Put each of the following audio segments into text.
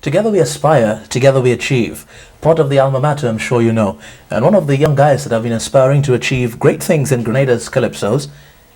Together we aspire, together we achieve. Part of the alma mater, I'm sure you know. And one of the young guys that have been aspiring to achieve great things in Grenada's calypsos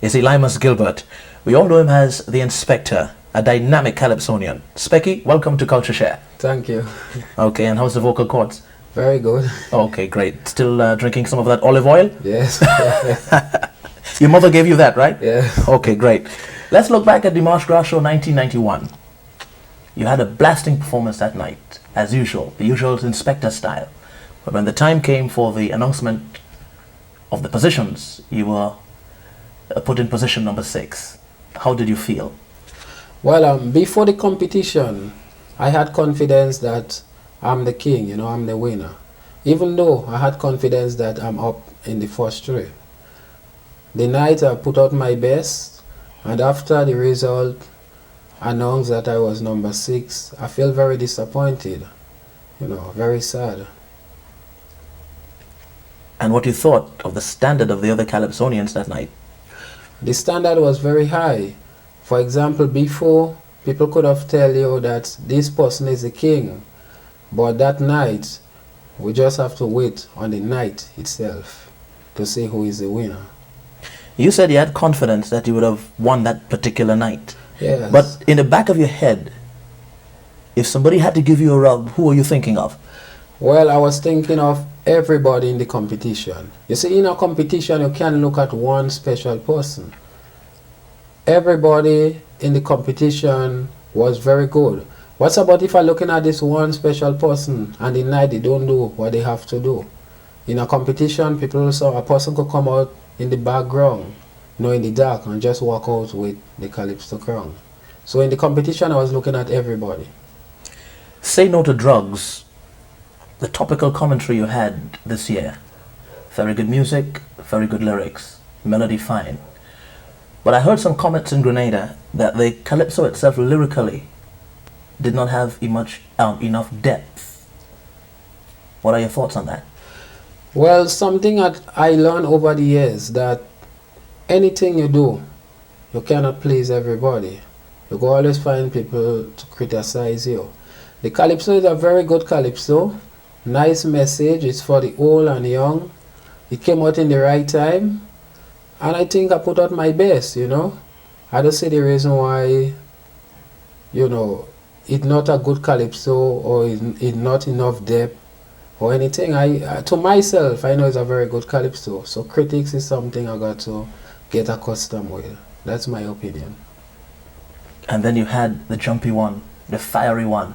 is Elias Gilbert. We all know him as the Inspector, a dynamic calypsonian. Specky, welcome to CultureShare. Thank you. Okay, and how's the vocal cords? Very good. Okay, great. Still drinking some of that olive oil? Yes. Your mother gave you that, right? Yeah. Okay, great. Let's look back at the March Gras Show 1991. You had a blasting performance that night, as usual, the usual Inspector style. But when the time came for the announcement of the positions, you were put in position number 6. How did you feel? Well, before the competition, I had confidence that I'm the king, I'm the winner. Even though I had confidence that I'm up in the first 3. The night I put out my best, and after the result announced that I was number 6, I feel very disappointed, very sad. And what you thought of the standard of the other calypsonians that night? The standard was very high. For example, before, people could have tell you that this person is the king, but that night, we just have to wait on the night itself to see who is the winner. You said you had confidence that you would have won that particular night. Yes. But in the back of your head, if somebody had to give you a rub, who are you thinking of? Well, I was thinking of everybody in the competition. You see, in a competition, you can't look at one special person. Everybody in the competition was very good. What's about if I'm looking at this one special person and the night they don't do what they have to do? In a competition, a person could come out in the background, in the dark, and just walk out with the calypso crown. So in the competition, I was looking at everybody. Say no to drugs. The topical commentary you had this year. Very good music, very good lyrics, melody fine. But I heard some comments in Grenada that the calypso itself lyrically did not have enough depth. What are your thoughts on that? Well, something that I learned over the years, that anything you do, you cannot please everybody. You go always find people to criticize you. The calypso is a very good calypso. Nice message. It's for the old and young. It came out in the right time. And I think I put out my best, I don't see the reason why, it's not a good calypso or it's not enough depth or anything. To myself, I know it's a very good calypso. So critics is something I got to get accustomed with. That's my opinion. And then you had the jumpy one, the fiery one.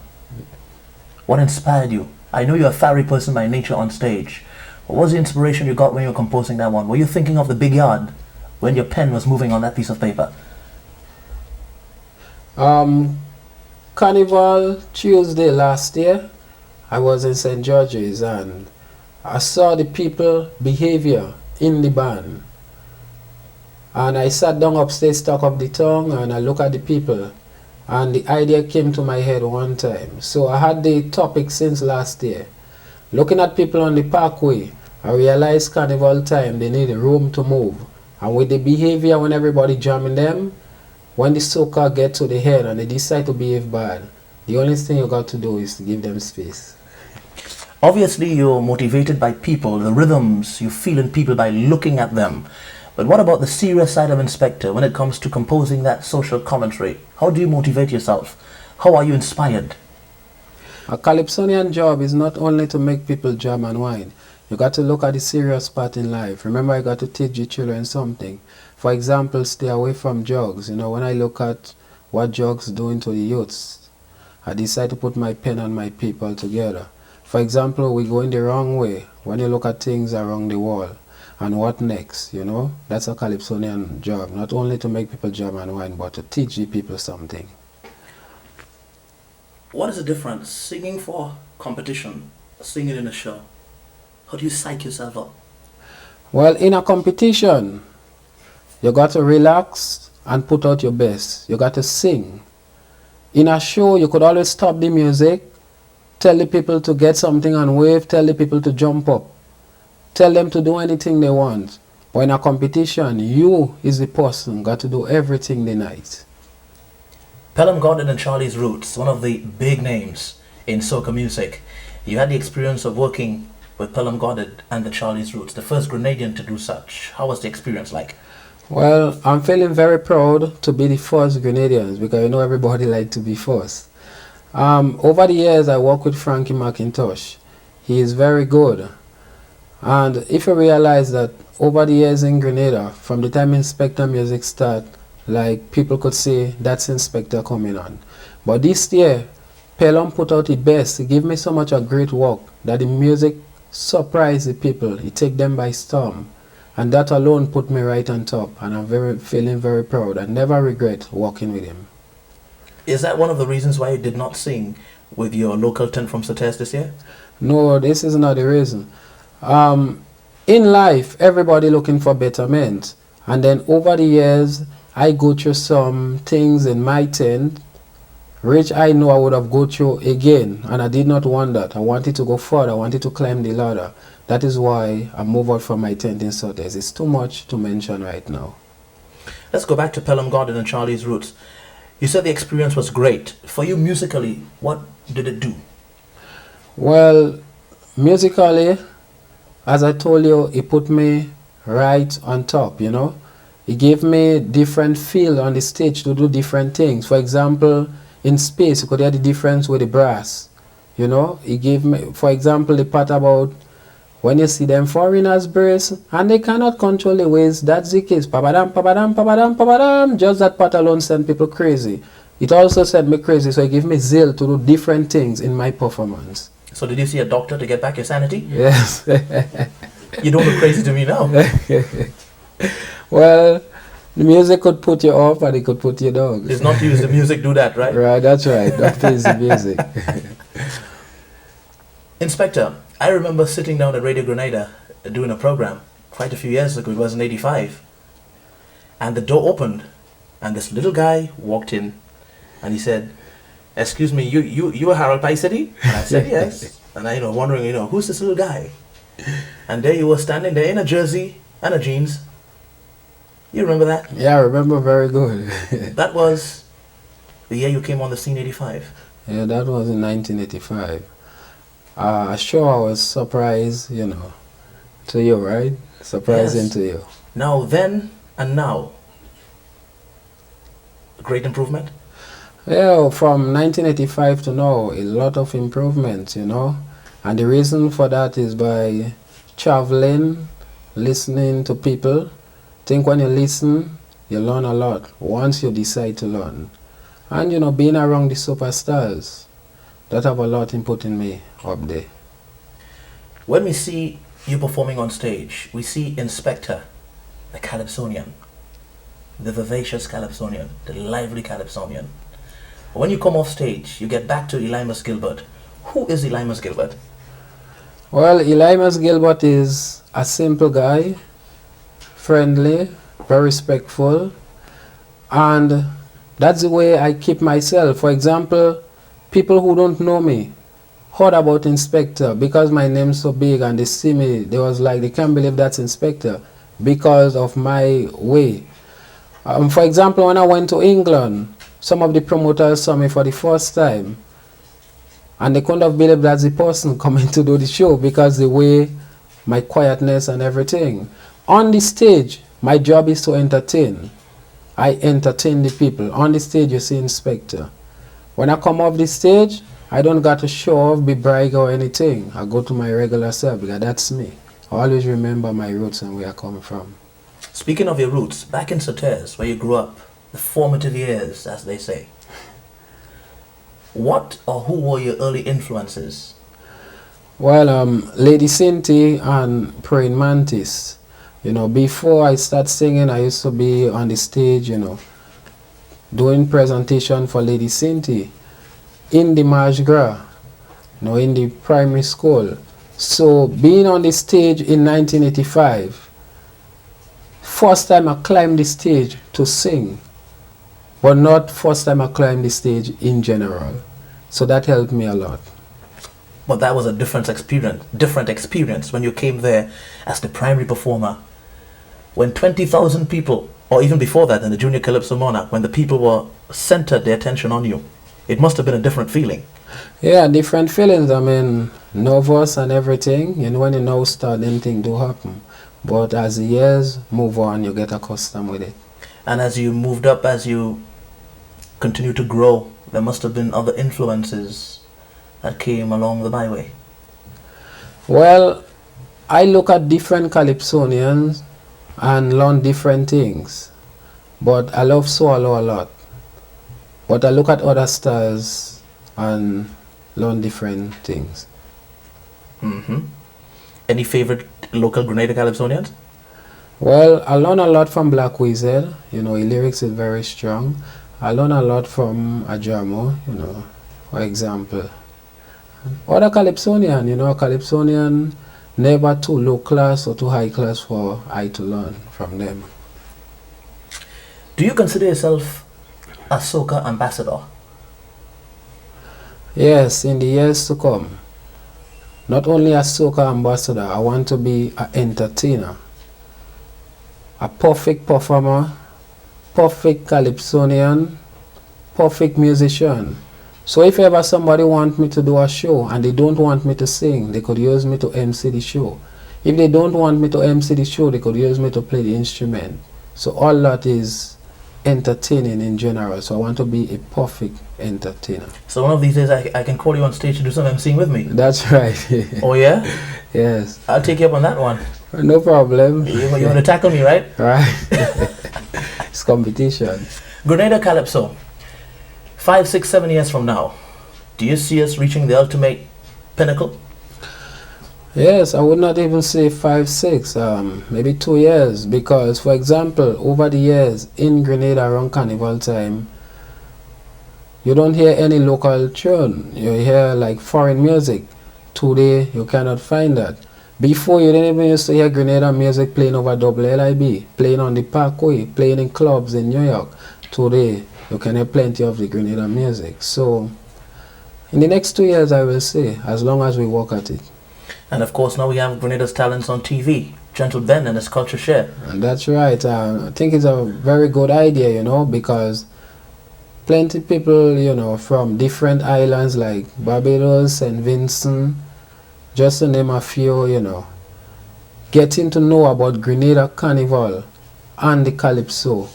What inspired you? I know you're a fiery person by nature on stage. What was the inspiration you got when you were composing that one? Were you thinking of the big yard when your pen was moving on that piece of paper? Carnival Tuesday last year, I was in St. George's and I saw the people behavior in the band. And I sat down upstairs, stuck up the tongue, and I looked at the people. And the idea came to my head one time. So I had the topic since last year. Looking at people on the parkway, I realized carnival time, they need room to move. And with the behavior when everybody jamming them, when the soca get to the head and they decide to behave bad, the only thing you got to do is to give them space. Obviously, you're motivated by people, the rhythms you feel in people by looking at them. But what about the serious side of Inspector when it comes to composing that social commentary? How do you motivate yourself? How are you inspired? A calypsonian job is not only to make people jam and wine. You got to look at the serious part in life. Remember, you got to teach the children something. For example, stay away from drugs. When I look at what drugs doing to the youths, I decide to put my pen and my people together. For example, we go in the wrong way when you look at things around the world. And what next, That's a calypsonian job. Not only to make people jam and wine, but to teach the people something. What is the difference? Singing for competition, singing in a show? How do you psych yourself up? Well, in a competition, you got to relax and put out your best. You got to sing. In a show, you could always stop the music, tell the people to get something and wave, tell the people to jump up, tell them to do anything they want. But in a competition, you is the person got to do everything the night. Pelham Gordon and Charlie's Roots, one of the big names in soca music. You had the experience of working with Pelham Goddard and the Charlie's Roots, the first Grenadian to do such. How was the experience like? Well, I'm feeling very proud to be the first Grenadians because I know everybody like to be first. Over the years, I work with Frankie McIntosh. He is very good. And if you realize that over the years in Grenada, from the time Inspector music start, like people could say, that's Inspector coming on. But this year, Pelham put out the best. He gave me so much a great work that the music surprised the people. It take them by storm. And that alone put me right on top. And I'm feeling very proud. I never regret working with him. Is that one of the reasons why you did not sing with your local tent from Sotes this year? No, this is not the reason. In life, everybody looking for betterment. And then over the years, I go through some things in my tent, which I know I would have go through again. And I did not want that. I wanted to go further. I wanted to climb the ladder. That is why I moved out from my tent in Sotes. It's too much to mention right now. Let's go back to Pelham Garden and Charlie's Roots. You said the experience was great. For you musically, what did it do? Well, musically, as I told you, it put me right on top, you know. It gave me different feel on the stage to do different things. For example, in space, you could hear the difference with the brass. You know, it gave me, for example, the part about when you see them foreigners brace and they cannot control the waist, that's the case. Papadam, papadam, papadam, papadam. Just that part alone sent people crazy. It also sent me crazy, so it gave me zeal to do different things in my performance. So did you see a doctor to get back your sanity? Yes. You don't look crazy to me now. Well, the music could put you off and it could put you down. It's not use the music do that, right? Right, that's right. That is the music. Inspector, I remember sitting down at Radio Grenada doing a program quite a few years ago. It was in '85. And the door opened and this little guy walked in and he said, "Excuse me, you are Harold PYSADEE?" And I said, "Yes." And I, wondering, who's this little guy? And there you were standing there in a jersey and a jeans. You remember that? Yeah, I remember very good. That was the year you came on the scene, '85. Yeah, that was in 1985. Sure, I was surprised, to you, right? Surprising Yes. to you. Now, then and now, great improvement? Yeah, from 1985 to now, a lot of improvements, And the reason for that is by traveling, listening to people. I think when you listen, you learn a lot once you decide to learn. And, being around the superstars, that have a lot in putting me up there. When we see you performing on stage, we see Inspector, the Calypsonian, the vivacious Calypsonian, the lively Calypsonian. When you come off stage, you get back to Elias Gilbert. Who is Elias Gilbert? Well, Elias Gilbert is a simple guy, friendly, very respectful, and that's the way I keep myself. For example, people who don't know me heard about Inspector because my name's so big and they see me, they was like, they can't believe that's Inspector because of my way. For example, when I went to England, some of the promoters saw me for the first time and they couldn't have believed that's the person coming to do the show because the way, my quietness and everything. On the stage, my job is to entertain. I entertain the people. On the stage, you see Inspector. When I come off the stage, I don't got to show off, be brag or anything. I go to my regular self because that's me. I always remember my roots and where I come from. Speaking of your roots, back in Sotes, where you grew up, the formative years, as they say, what or who were your early influences? Well, Lady Cinti and Praying Mantis. Before I start singing, I used to be on the stage, doing presentation for Lady Cinti in the Marsh Gras, in the primary school. So being on the stage in 1985, first time I climbed the stage to sing, but not first time I climbed the stage in general. So that helped me a lot. But that was a different experience when you came there as the primary performer. When 20,000 people, or even before that in the Junior Calypso Monarch, when the people were centered their attention on you, it must have been a different feeling. Yeah, different feelings. I mean, nervous and everything. You know, when you now start, anything do happen. But as the years move on, you get accustomed with it. And as you moved up, as you continue to grow, there must have been other influences that came along the byway. Well, I look at different Calypsonians and learn different things. But I love solo a lot. But I look at other styles and learn different things. Mm-hmm. Any favorite local Grenada Calypsonians? Well, I learn a lot from Black Weasel. You know, his lyrics is very strong. I learn a lot from Ajamo, you know, for example. Other Calypsonian, you know, Calypsonian never too low class or too high class for I to learn from them. Do you consider yourself a Soca Ambassador? Yes, in the years to come. Not only a Soca Ambassador, I want to be an entertainer. A perfect performer, perfect Calypsonian, perfect musician. So if ever somebody want me to do a show and they don't want me to sing, they could use me to MC the show. If they don't want me to MC the show, they could use me to play the instrument. So all that is entertaining in general. So I want to be a perfect entertainer. So one of these days I can call you on stage to do some MCing with me. That's right. Oh yeah? Yes. I'll take you up on that one. No problem. You want to tackle me, right? Right. It's competition. Grenada Calypso. 5, 6, 7 years from now, do you see us reaching the ultimate pinnacle? Yes, I would not even say 5, 6, maybe 2 years, because for example, over the years in Grenada around Carnival time, you don't hear any local tune. You hear like foreign music. Today, you cannot find that. Before, you didn't even used to hear Grenada music playing over double LIB, playing on the Parkway, playing in clubs in New York. Today, you can hear plenty of the Grenada music. So, in the next 2 years, I will say, as long as we work at it. And of course, now we have Grenada's talents on TV. Gentle Ben and his CultureShare. And that's right. I think it's a very good idea, you know, because plenty people, you know, from different islands like Barbados, St. Vincent, just to name a few, you know, getting to know about Grenada Carnival and the Calypso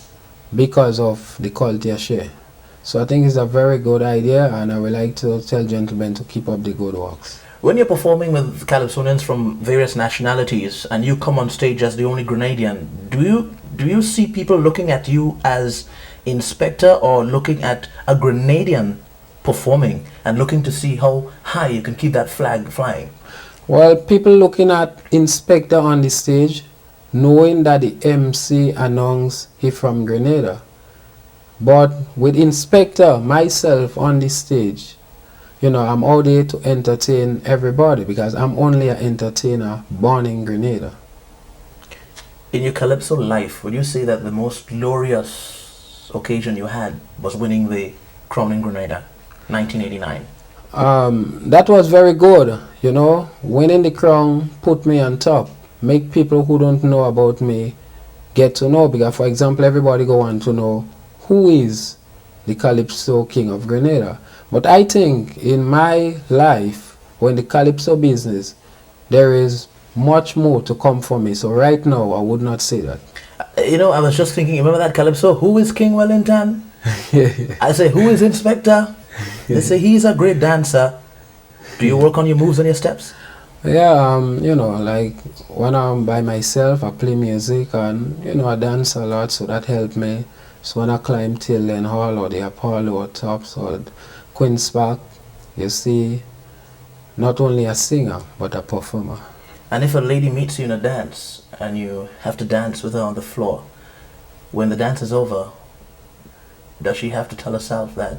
because of the CultureShare. So I think it's a very good idea, and I would like to tell gentlemen to keep up the good works. When you're performing with Calypsonians from various nationalities and you come on stage as the only Grenadian, do you see people looking at you as inspector or looking at a Grenadian performing and looking to see how high you can keep that flag flying? Well, people looking at inspector on the stage, knowing that the MC announced he from Grenada. But with inspector, myself on the stage, you know, I'm out there to entertain everybody because I'm only an entertainer born in Grenada. In your Calypso life, would you say that the most glorious occasion you had was winning the Crown in Grenada, 1989? That was very good, you know. Winning the crown put me on top, make people who don't know about me get to know, because for example, everybody go on to know who is the Calypso King of Grenada. But I think in my life, when the Calypso business, there is much more to come for me. So right now, I would not say that. You know, I was just thinking, remember that Calypso? Who is King Wellington? I say, who is Inspector? They say, he's a great dancer. Do you work on your moves and your steps? Yeah, you know, like when I'm by myself, I play music and, you know, I dance a lot, so that helped me. So when I climb Tilden Hall or the Apollo or Tops or Queen's Park, you see, not only a singer, but a performer. And if a lady meets you in a dance and you have to dance with her on the floor, when the dance is over, does she have to tell herself that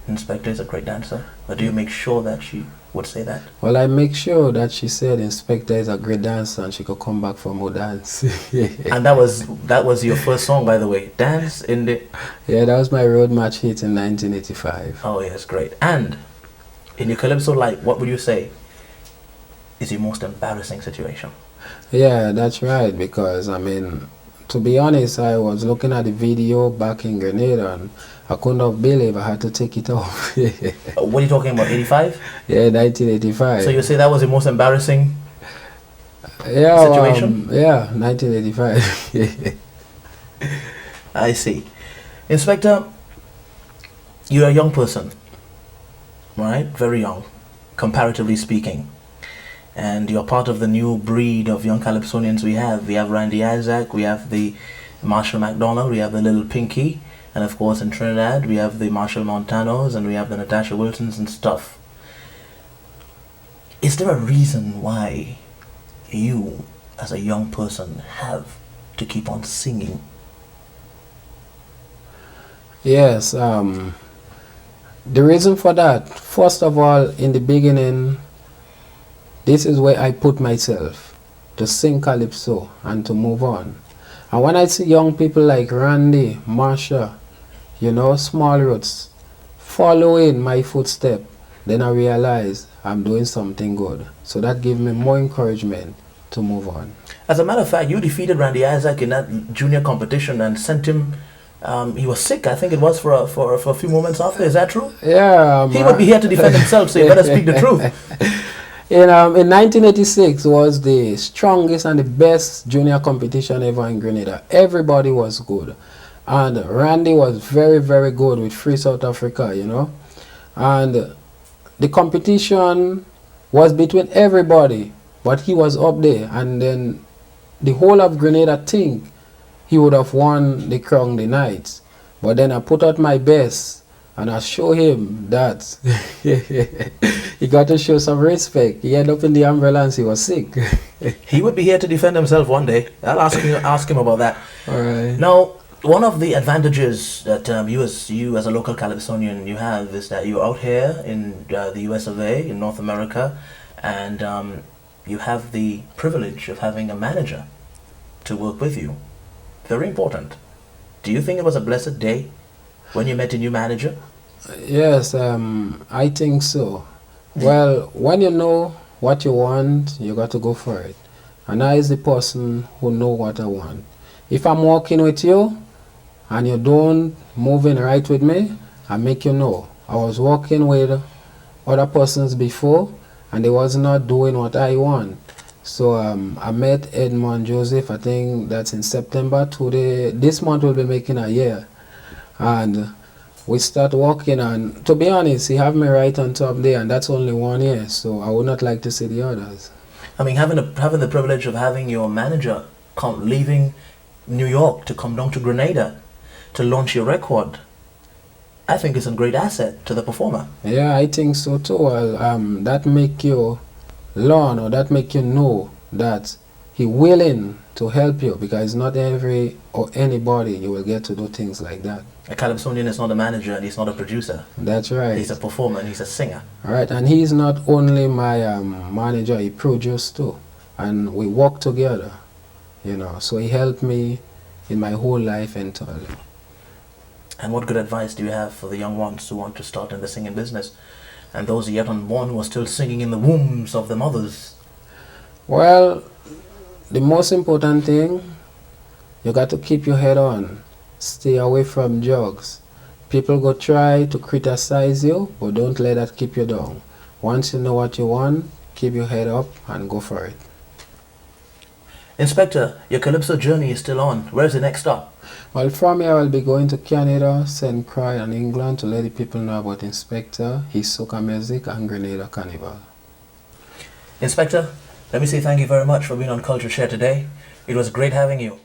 Inspector is a great dancer? Or do you make sure that she would say that? Well, I make sure that she said Inspector is a great dancer and she could come back for more dance. And that was your first song, by the way, Dance in the... Yeah, that was my road match hit in 1985. Oh yes, great. And in your Calypso life, what would you say is your most embarrassing situation? Yeah, that's right, because I mean, to be honest, I was looking at the video back in Grenada and I couldn't believe I had to take it off. What are you talking about, 85? Yeah, 1985. So you say that was the most embarrassing Yeah, situation? Yeah, 1985. I see. Inspector, you're a young person, right? Very young, comparatively speaking. And you're part of the new breed of young Calypsonians we have. We have Randy Isaac, we have the Marshall McDonald, we have the Little Pinky, and of course in Trinidad we have the Marshall Montanos and we have the Natasha Wilsons and stuff. Is there a reason why you, as a young person, have to keep on singing? Yes, the reason for that, first of all, in the beginning, this is where I put myself, to sing calypso and to move on. And when I see young people like Randy, Marsha, small roots, following my footstep, then I realize I'm doing something good. So that gave me more encouragement to move on. As a matter of fact, you defeated Randy Isaac in that junior competition and sent him, he was sick, I think it was, for a few moments after. Is that true? Yeah. He would be here to defend himself, so you better speak the truth. In 1986 was the strongest and the best junior competition ever in Grenada. Everybody was good. And Randy was very, very good with Free South Africa, And the competition was between everybody, but he was up there. And then the whole of Grenada think he would have won the crown the night. But then I put out my best. And I show him that he got to show some respect. He ended up in the ambulance. He was sick. He would be here to defend himself one day. I'll ask him about that. All right. Now, one of the advantages that you as a local Calypsonian you have is that you're out here in the US of A, in North America, and you have the privilege of having a manager to work with you. Very important. Do you think it was a blessed day when you met a new manager? Yes, I think so. Well, when you know what you want, you got to go for it. And I is the person who know what I want. If I'm working with you and you don't moving right with me, I make you know. I was working with other persons before and they was not doing what I want. So I met Edmond Joseph, I think that's in September. This month we'll be making a year. And we start working, and to be honest, he have me right on top there, and that's only 1 year, so I would not like to see the others. I mean, having the privilege of having your manager leaving New York to come down to Grenada to launch your record, I think it's a great asset to the performer. Yeah, I think so too. That make you learn, or that make you know that he willing to help you, because not every or anybody you will get to do things like that. A Calypsonian is not a manager and he's not a producer. That's right. He's a performer and he's a singer. All right, and he's not only my manager, he produced too. And we work together, so he helped me in my whole life entirely. And what good advice do you have for the young ones who want to start in the singing business and those yet unborn who are still singing in the wombs of their mothers? Well, the most important thing, you got to keep your head on. Stay away from drugs. People go try to criticize you, but don't let that keep you down. Once you know what you want, keep your head up and go for it. Inspector, your Calypso journey is still on. Where's the next stop? Well, from here I'll be going to Canada, St. Croix and England to let the people know about Inspector, his soca music and Grenada Carnival. Inspector, let me say thank you very much for being on CultureShare today. It was great having you.